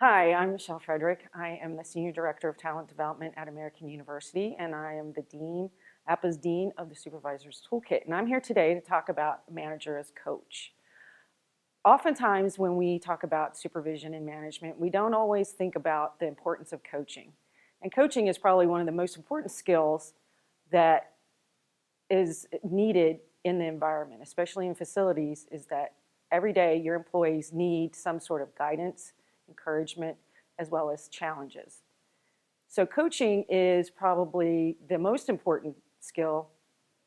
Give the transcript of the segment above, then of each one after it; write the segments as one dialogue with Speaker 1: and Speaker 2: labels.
Speaker 1: Hi, I'm Michelle Frederick. I am the Senior Director of Talent Development at American University, and I am the Dean, APPA's Dean of the Supervisor's Toolkit. And I'm here today to talk about manager as coach. Oftentimes when we talk about supervision and management, we don't always think about the importance of coaching. And coaching is probably one of the most important skills that is needed in the environment, especially in facilities, is that every day your employees need some sort of guidance, encouragement, as well as challenges. So coaching is probably the most important skill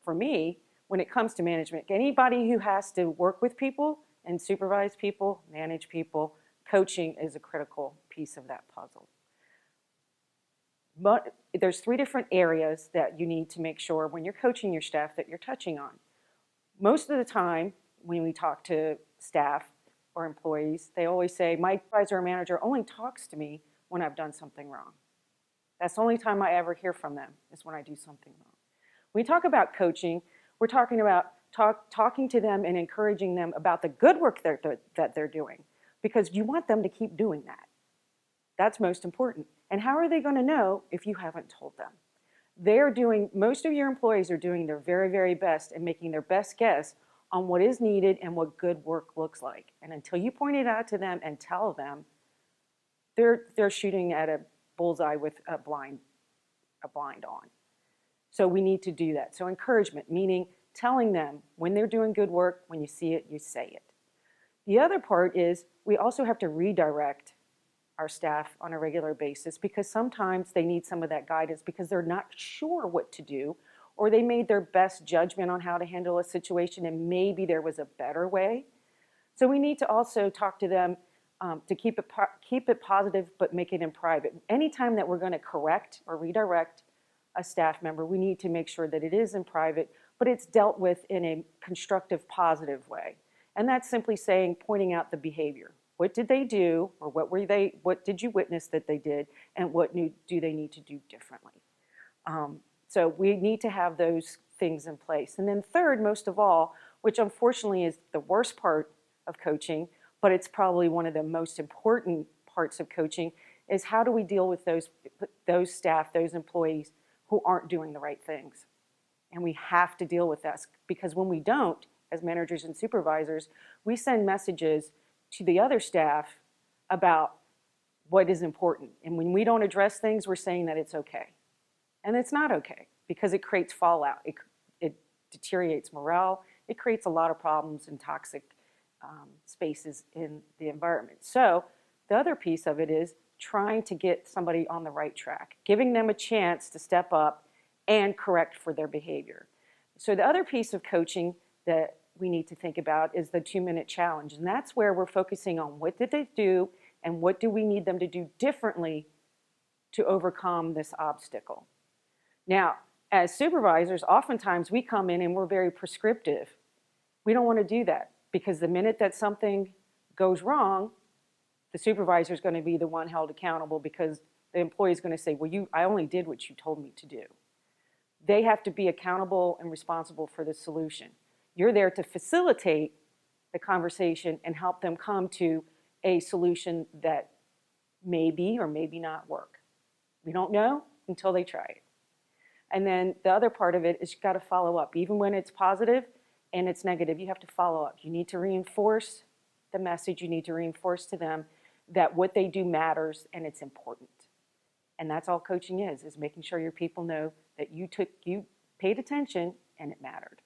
Speaker 1: for me when it comes to management. Anybody who has to work with people and supervise people, manage people, coaching is a critical piece of that puzzle. But there's three different areas that you need to make sure when you're coaching your staff that you're touching on. Most of the time when we talk to staff or employees, they always say, my supervisor or manager only talks to me when I've done something wrong. That's the only time I ever hear from them, is when I do something wrong. When we talk about coaching, we're talking about talking to them and encouraging them about the good work that they're doing, because you want them to keep doing that. That's most important. And how are they going to know if you haven't told them? Most of your employees are doing their very, very best and making their best guess on what is needed and what good work looks like. And until you point it out to them and tell them, they're shooting at a bullseye with a blind on. So we need to do that. So encouragement, meaning telling them when they're doing good work, when you see it, you say it. The other part is we also have to redirect our staff on a regular basis, because sometimes they need some of that guidance because they're not sure what to do, or they made their best judgment on how to handle a situation and maybe there was a better way. So we need to also talk to them to keep it positive, but make it in private. Anytime that we're going to correct or redirect a staff member, we need to make sure that it is in private, but it's dealt with in a constructive, positive way. And that's simply saying, pointing out the behavior. What did they do, or what did you witness that they did, and what do they need to do differently? So we need to have those things in place. And then third, most of all, which unfortunately is the worst part of coaching, but it's probably one of the most important parts of coaching, is how do we deal with those staff, those employees who aren't doing the right things? And we have to deal with that, because when we don't, as managers and supervisors, we send messages to the other staff about what is important. And when we don't address things, we're saying that it's okay. And it's not okay, because it creates fallout. It deteriorates morale. It creates a lot of problems and toxic spaces in the environment. So the other piece of it is trying to get somebody on the right track, giving them a chance to step up and correct for their behavior. So the other piece of coaching that we need to think about is the 2-minute challenge. And that's where we're focusing on what did they do and what do we need them to do differently to overcome this obstacle. Now, as supervisors, oftentimes we come in and we're very prescriptive. We don't want to do that, because the minute that something goes wrong, the supervisor is going to be the one held accountable, because the employee is going to say, well, I only did what you told me to do. They have to be accountable and responsible for the solution. You're there to facilitate the conversation and help them come to a solution that maybe or maybe not work. We don't know until they try it. And then the other part of it is you've got to follow up. Even when it's positive and it's negative, you have to follow up. You need to reinforce the message. You need to reinforce to them that what they do matters and it's important. And that's all coaching is making sure your people know that you paid attention and it mattered.